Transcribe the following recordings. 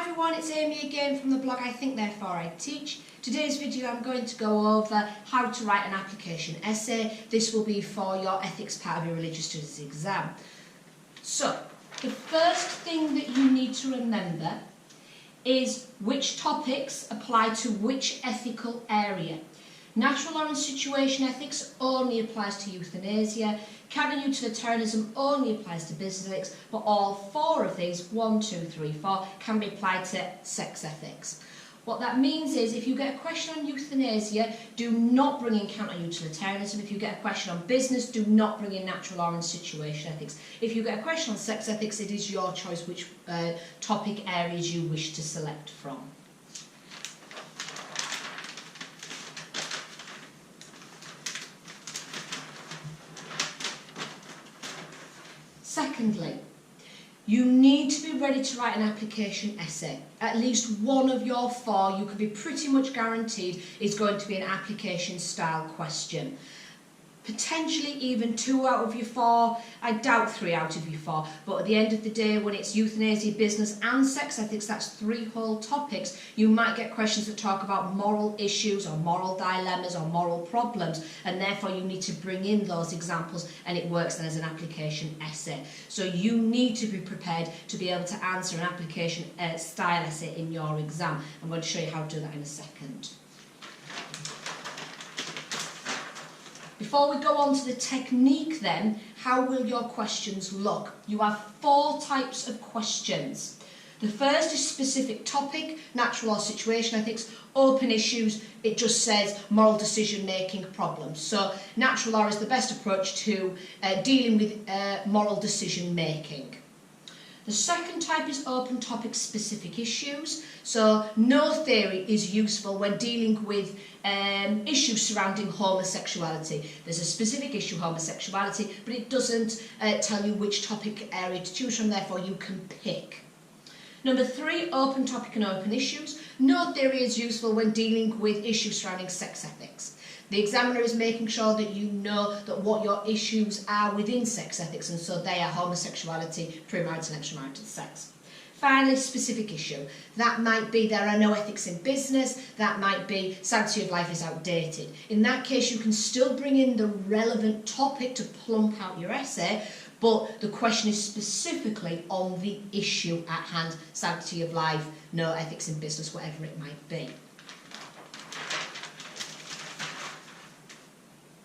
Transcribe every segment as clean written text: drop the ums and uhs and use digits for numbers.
everyone, it's Amy again from the blog I Think Therefore I Teach. Today's video I'm going to go over how to write an application essay. This will be for your ethics part of your religious studies exam. So, the first thing that you need to remember is which topics apply to which ethical area. Natural law and situation ethics only applies to euthanasia. Canon utilitarianism only applies to business ethics, but all four of these, 1, 2, 3, 4, can be applied to sex ethics. What that means is if you get a question on euthanasia, do not bring in counter utilitarianism. If you get a question on business, do not bring in natural law and situation ethics. If you get a question on sex ethics, it is your choice which topic areas you wish to select from. Secondly, you need to be ready to write an application essay. At least one of your four, you can be pretty much guaranteed, is going to be an application style question. Potentially even 2 out of your 4, I doubt 3 out of your 4, but at the end of the day, when it's euthanasia, business and sex ethics, that's 3 whole topics, you might get questions that talk about moral issues or moral dilemmas or moral problems, and therefore you need to bring in those examples, and it works then as an application essay. So you need to be prepared to be able to answer an application style essay in your exam. I'm going to show you how to do that in a second. Before we go on to the technique then, how will your questions look? You have 4 types of questions. The first is specific topic, natural law situation ethics, open issues, it just says moral decision making problems. So natural law is the best approach to dealing with moral decision making. The second type is open topic specific issues. So no theory is useful when dealing with issues surrounding homosexuality. There's a specific issue, homosexuality, but it doesn't tell you which topic area to choose from, therefore you can pick. Number 3, open topic and open issues. No theory is useful when dealing with issues surrounding sex ethics. The examiner is making sure that you know that what your issues are within sex ethics, and so they are homosexuality, premarital and extramarital sex. Finally, specific issue. That might be there are no ethics in business, that might be sanctity of life is outdated. In that case, you can still bring in the relevant topic to plump out your essay, but the question is specifically on the issue at hand, sanctity of life, no ethics in business, whatever it might be.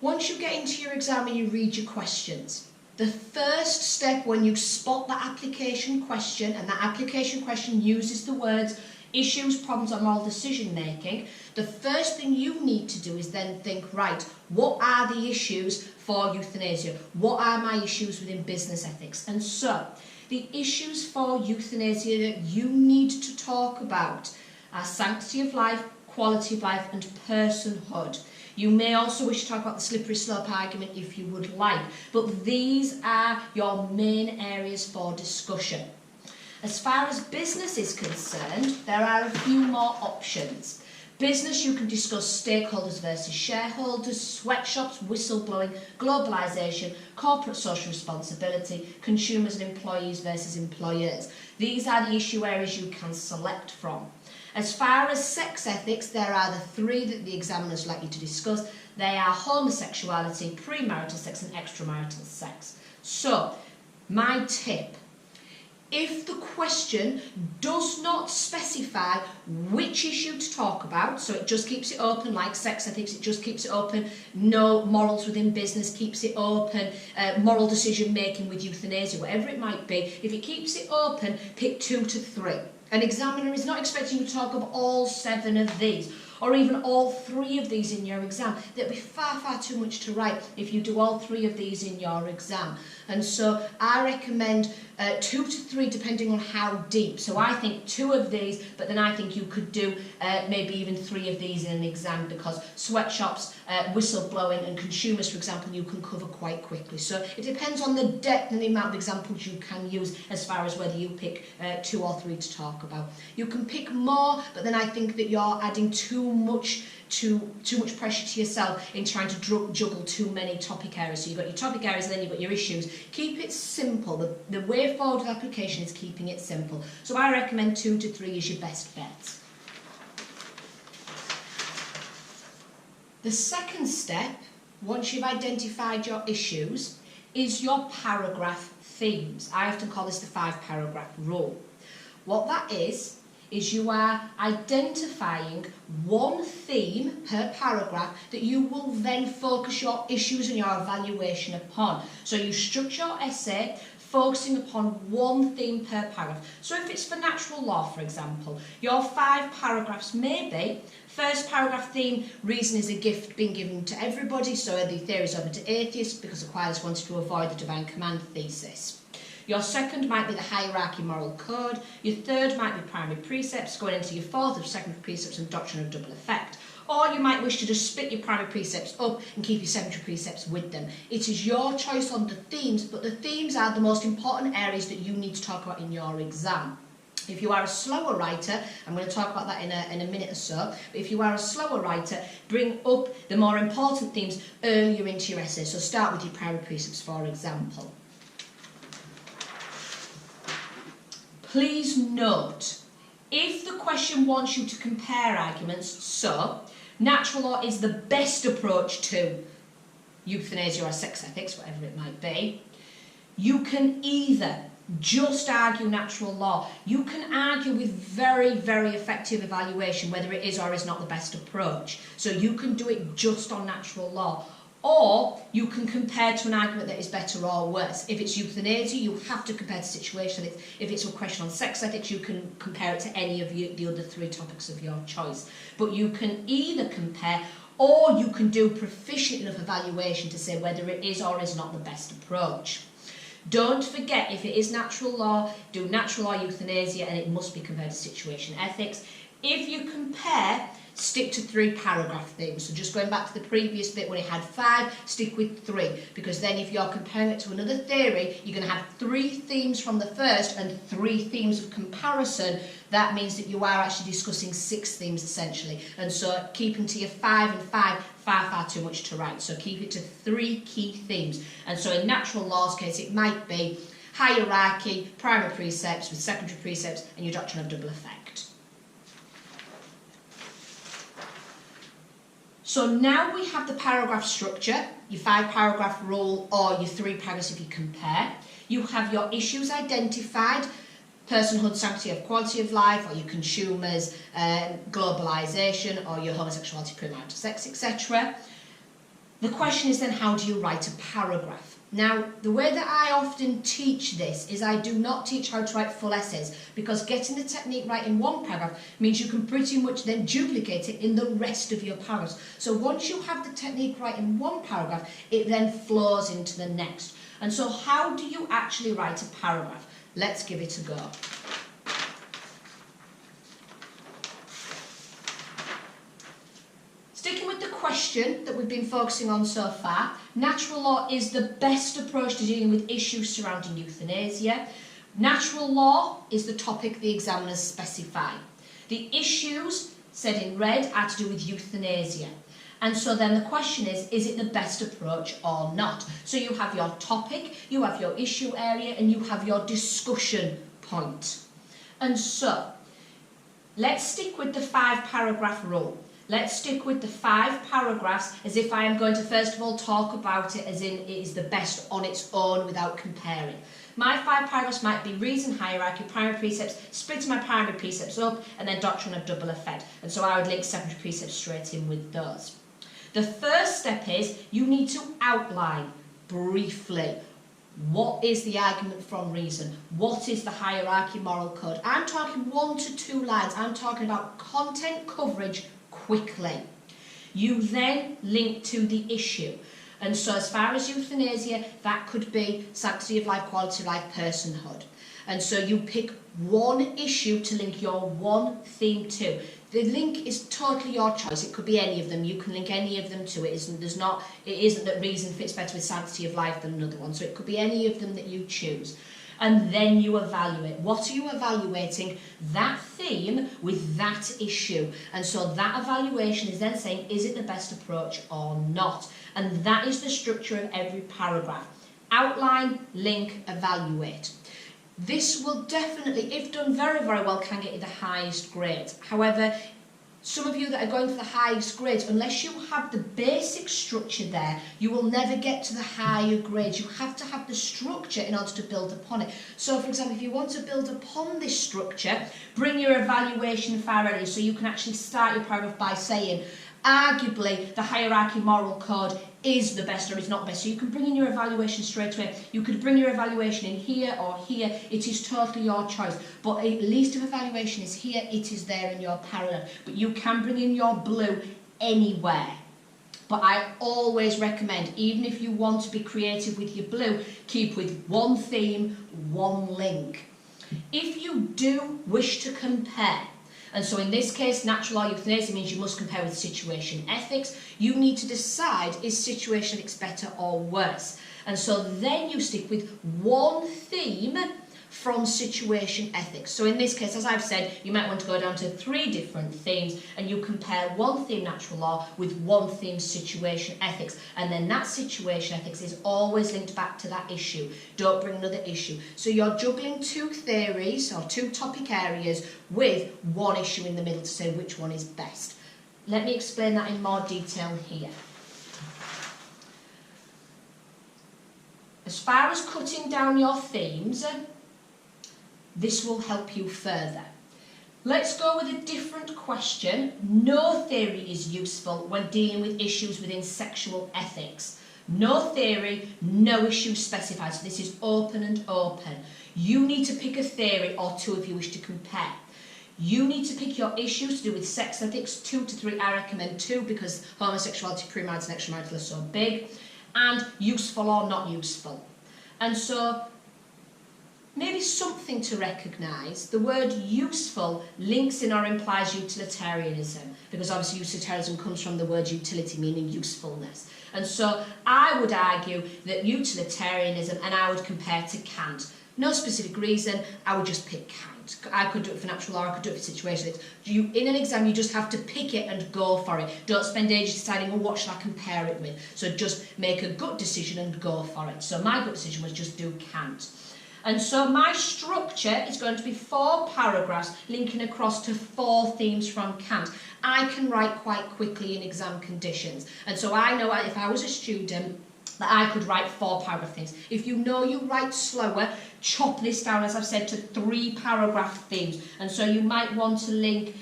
Once you get into your exam and you read your questions, the first step when you spot that application question, and that application question uses the words issues, problems or moral decision making, the first thing you need to do is then think, right, what are the issues for euthanasia? What are my issues within business ethics? And so, the issues for euthanasia that you need to talk about are sanctity of life, quality of life and personhood. You may also wish to talk about the slippery slope argument if you would like, but these are your main areas for discussion. As far as business is concerned, there are a few more options. Business, you can discuss stakeholders versus shareholders, sweatshops, whistleblowing, globalisation, corporate social responsibility, consumers and employees versus employers. These are the issue areas you can select from. As far as sex ethics, there are the 3 that the examiners like you to discuss. They are homosexuality, premarital sex and extramarital sex. So, my tip, if the question does not specify which issue to talk about, so it just keeps it open, like sex ethics, it just keeps it open, no morals within business, keeps it open, moral decision making with euthanasia, whatever it might be, if it keeps it open, pick 2 to 3. An examiner is not expecting you to talk of all 7 of these, or even all 3 of these in your exam. There'll be far, far too much to write if you do all 3 of these in your exam. And so I recommend 2 to 3 depending on how deep. So I think 2 of these, but then I think you could do maybe even 3 of these in an exam, because sweatshops, whistleblowing and consumers, for example, you can cover quite quickly. So it depends on the depth and the amount of examples you can use as far as whether you pick 2 or 3 to talk about. You can pick more, but then I think that you're adding too much too much pressure to yourself in trying to juggle too many topic areas. So you've got your topic areas and then you've got your issues. Keep it simple. The way forward with application is keeping it simple. So I recommend 2 to 3 is your best bet. The second step, once you've identified your issues, is your paragraph themes. I often call this the 5-paragraph rule. What that is you are identifying one theme per paragraph that you will then focus your issues and your evaluation upon. So you structure your essay focusing upon one theme per paragraph. So if it's for natural law, for example, your 5 paragraphs may be, first paragraph theme, reason is a gift being given to everybody, so the theory is open to atheists because Aquinas wanted to avoid the divine command thesis. Your second might be the hierarchy moral code. Your third might be primary precepts, going into your fourth of secondary precepts and doctrine of double effect. Or you might wish to just split your primary precepts up and keep your secondary precepts with them. It is your choice on the themes, but the themes are the most important areas that you need to talk about in your exam. If you are a slower writer, I'm going to talk about that in a minute or so, but if you are a slower writer, bring up the more important themes earlier into your essay. So start with your primary precepts, for example. Please note, if the question wants you to compare arguments, so natural law is the best approach to euthanasia or sex ethics, whatever it might be, you can either just argue natural law, you can argue with very, very effective evaluation whether it is or is not the best approach. So you can do it just on natural law. Or you can compare to an argument that is better or worse. If it's euthanasia, you have to compare the situation. If it's a question on sex ethics, you can compare it to any of the other 3 topics of your choice. But you can either compare, or you can do proficient enough evaluation to say whether it is or is not the best approach. Don't forget, if it is natural law, do natural law euthanasia, and it must be compared to situation ethics. If you compare, stick to 3 paragraph themes. So just going back to the previous bit when it had 5, stick with 3, because then if you're comparing it to another theory, you're going to have 3 themes from the first and 3 themes of comparison. That means that you are actually discussing 6 themes essentially. And so keeping to your 5 and 5, far too much to write. So keep it to 3 key themes. And so in natural law's case, it might be hierarchy, primary precepts with secondary precepts, and your doctrine of double effect. So now we have the paragraph structure, your 5-paragraph rule or your 3 paragraphs if you compare. You have your issues identified, personhood, sanctity of quality of life, or your consumers, globalisation, or your homosexuality, premarital sex, etc. The question is then, how do you write a paragraph? Now, the way that I often teach this is I do not teach how to write full essays, because getting the technique right in 1 paragraph means you can pretty much then duplicate it in the rest of your paragraphs. So once you have the technique right in 1 paragraph, it then flows into the next. And so how do you actually write a paragraph? Let's give it a go. Sticking with the question that we've been focusing on so far, natural law is the best approach to dealing with issues surrounding euthanasia. Natural law is the topic the examiners specify. The issues, said in red, are to do with euthanasia. And so then the question is it the best approach or not? So you have your topic, you have your issue area, and you have your discussion point. And so, let's stick with the 5-paragraph rule. Let's stick with the 5 paragraphs as if I am going to first of all talk about it as in it is the best on its own without comparing. My 5 paragraphs might be reason, hierarchy, primary precepts, splitting my primary precepts up, and then doctrine of double effect. And so I would link secondary precepts straight in with those. The first step is you need to outline briefly what is the argument from reason, what is the hierarchy moral code. I'm talking 1 to 2 lines. I'm talking about content coverage quickly. You then link to the issue. And so as far as euthanasia, that could be sanctity of life, quality of life, personhood. And so you pick 1 issue to link your 1 theme to. The link is totally your choice. It could be any of them. You can link any of them to it. It isn't that reason fits better with sanctity of life than another one. So it could be any of them that you choose. And then you evaluate. What are you evaluating? That theme with that issue. And so that evaluation is then saying, is it the best approach or not? And that is the structure of every paragraph. Outline, link, evaluate. This will definitely, if done very, very well, can get you the highest grade. However, some of you that are going for the highest grades, unless you have the basic structure there, you will never get to the higher grades. You have to have the structure in order to build upon it. So, for example, if you want to build upon this structure, bring your evaluation far early, so you can actually start your paragraph by saying, arguably, the hierarchy moral code is the best or is not best. So you can bring in your evaluation straight away. You could bring your evaluation in here or here. It is totally your choice. But at least if evaluation is here, it is there in your paragraph. But you can bring in your blue anywhere. But I always recommend, even if you want to be creative with your blue, keep with one theme, one link. If you do wish to compare, and so in this case, natural law euthanasia means you must compare with situation ethics. You need to decide, is situation ethics better or worse? And so then you stick with one theme from situation ethics. So in this case, as I've said, you might want to go down to 3 different themes and you compare one theme natural law with one theme situation ethics. And then that situation ethics is always linked back to that issue. Don't bring another issue. So you're juggling 2 theories or 2 topic areas with one issue in the middle to say which one is best. Let me explain that in more detail here. As far as cutting down your themes, this will help you further. Let's go with a different question. No theory is useful when dealing with issues within sexual ethics. No theory, no issue specified. So this is open and open. You need to pick a theory or 2 if you wish to compare. You need to pick your issues to do with sex ethics, 2 to 3. I recommend 2 because homosexuality, premarital and extramarital are so big. And useful or not useful. And so maybe something to recognise, the word useful links in or implies utilitarianism, because obviously utilitarianism comes from the word utility, meaning usefulness. And so I would argue that utilitarianism, and I would compare to Kant. No specific reason, I would just pick Kant. I could do it for natural law, I could do it for situation. In an exam, you just have to pick it and go for it. Don't spend ages deciding, well, what should I compare it with? So just make a gut decision and go for it. So my gut decision was just do Kant. And so my structure is going to be 4 paragraphs linking across to 4 themes from Kant. I can write quite quickly in exam conditions. And so I know if I was a student that I could write 4 paragraph themes. If you know you write slower, chop this down, as I've said, to 3 paragraph themes. And so you might want to link,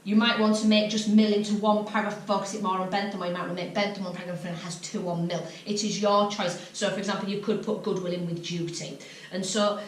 you might want to make just mill into 1 paragraph and focus it more on Bentham, or you might want to make Bentham 1 paragraph and it has 2 on mill. It is your choice. So, for example, you could put goodwill in with duty. And so,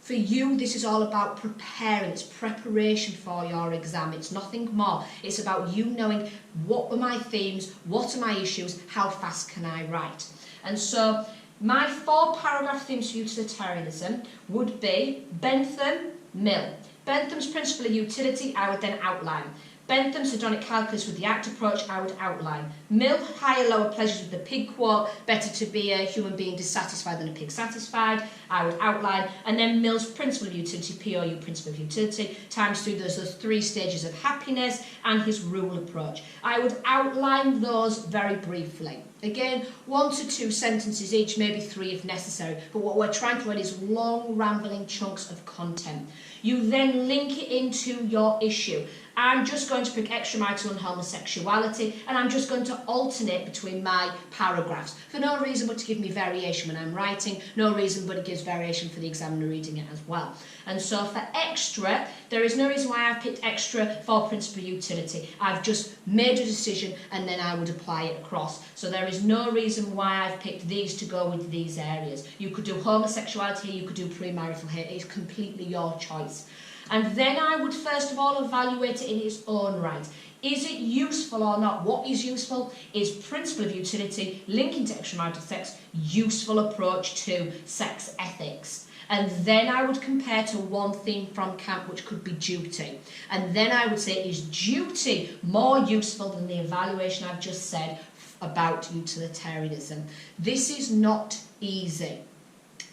for you, this is all about preparing. It's preparation for your exam. It's nothing more. It's about you knowing what are my themes, what are my issues, how fast can I write. And so, my 4 paragraph themes for utilitarianism would be Bentham, mill. Bentham's principle of utility, I would then outline. Bentham's hedonic calculus with the act approach, I would outline. Mill, higher, lower pleasures with the pig quote, better to be a human being dissatisfied than a pig satisfied, I would outline. And then Mill's principle of utility, POU, principle of utility, times through those 3 stages of happiness, and his rule approach. I would outline those very briefly. Again, 1 to 2 sentences each, maybe 3 if necessary. But what we're trying to write is long, rambling chunks of content. You then link it into your issue. I'm just going to pick extramarital and homosexuality, and I'm just going to alternate between my paragraphs for no reason but to give me variation when I'm writing, no reason but it gives variation for the examiner reading it as well. And so for extra, there is no reason why I've picked extra for principle of utility. I've just made a decision and then I would apply it across. So there is no reason why I've picked these to go with these areas. You could do homosexuality here, you could do premarital here. It's completely your choice. And then I would first of all evaluate it in its own right. Is it useful or not? What is useful is principle of utility, linking to extramarital sex, useful approach to sex ethics. And then I would compare to 1 theme from Kant, which could be duty. And then I would say, is duty more useful than the evaluation I've just said about utilitarianism? This is not easy.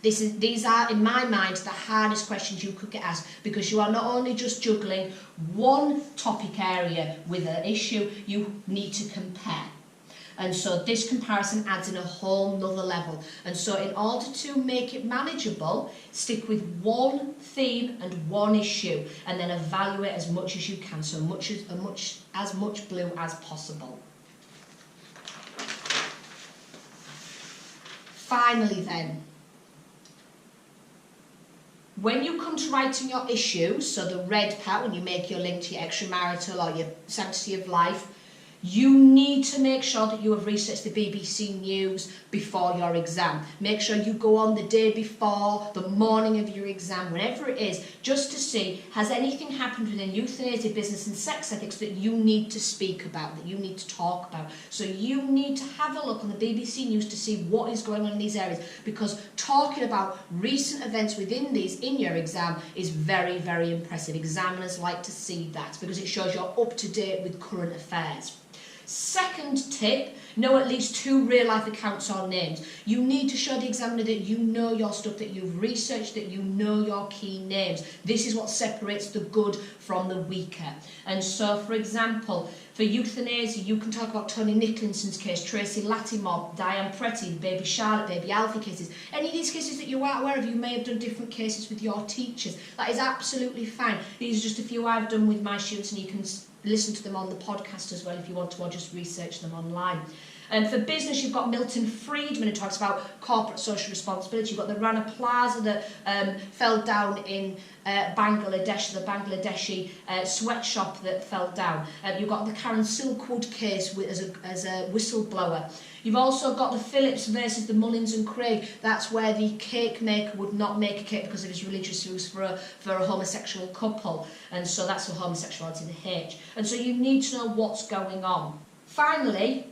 These are, in my mind, the hardest questions you could get asked, because you are not only just juggling one topic area with an issue, you need to compare. And so this comparison adds in a whole nother level. And so in order to make it manageable, stick with one theme and one issue, and then evaluate as much as you can, so as much blue as possible. Finally then, when you come to writing your issues, so the red part, when you make your link to your extramarital or your sanctity of life, you need to make sure that you have researched the BBC News before your exam. Make sure you go on the day before, the morning of your exam, whenever it is, just to see, has anything happened within euthanasia, business and sex ethics that you need to speak about, that you need to talk about. So you need to have a look on the BBC News to see what is going on in these areas, because talking about recent events within these in your exam is very, very impressive. Examiners like to see that because it shows you're up to date with current affairs. Second tip, know at least 2 real-life accounts or names. You need to show the examiner that you know your stuff, that you've researched, that you know your key names. This is what separates the good from the weaker. And so, for example, for euthanasia, you can talk about Tony Nicholson's case, Tracy Lattimore, Diane Pretty, Baby Charlotte, Baby Alfie cases. Any of these cases that you are aware of, you may have done different cases with your teachers. That is absolutely fine. These are just a few I've done with my students, and you can listen to them on the podcast as well if you want to, or just research them online. And for business, you've got Milton Friedman, who talks about corporate social responsibility. You've got the Rana Plaza that fell down in Bangladesh, the Bangladeshi sweatshop that fell down. You've got the Karen Silkwood case as a whistleblower. You've also got the Phillips versus the Mullins and Craig. That's where the cake maker would not make a cake because of his religious views for a homosexual couple. And so that's for homosexuality, the H. And so you need to know what's going on. Finally,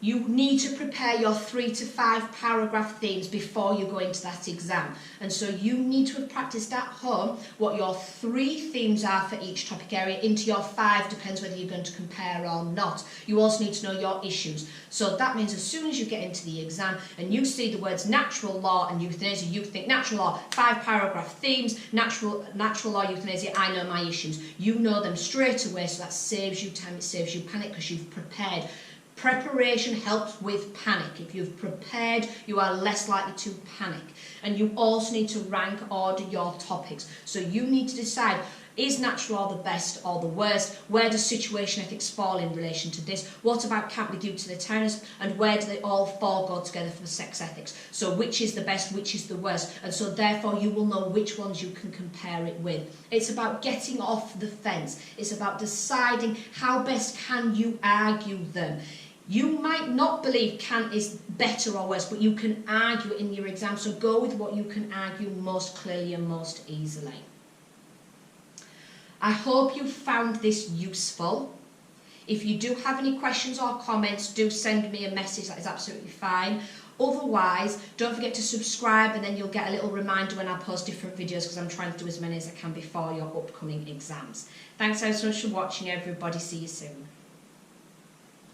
you need to prepare your 3 to 5 paragraph themes before you go into that exam. And so you need to have practiced at home what your 3 themes are for each topic area. Into your 5 depends whether you're going to compare or not. You also need to know your issues. So that means as soon as you get into the exam and you see the words natural law and euthanasia, you think natural law, 5 paragraph themes, natural law, euthanasia, I know my issues. You know them straight away, so that saves you time, it saves you panic because you've prepared. Preparation helps with panic. If you've prepared, you are less likely to panic. And you also need to rank order your topics. So you need to decide, is natural law the best or the worst? Where does situation ethics fall in relation to this? What about can't be utilitarianism? And where do they all 4 go together for sex ethics? So which is the best, which is the worst? And so therefore you will know which ones you can compare it with. It's about getting off the fence. It's about deciding how best can you argue them. You might not believe Kant is better or worse, but you can argue it in your exam, so go with what you can argue most clearly and most easily. I hope you found this useful. If you do have any questions or comments, do send me a message, that is absolutely fine. Otherwise, don't forget to subscribe and then you'll get a little reminder when I post different videos, because I'm trying to do as many as I can before your upcoming exams. Thanks so much for watching, everybody. See you soon.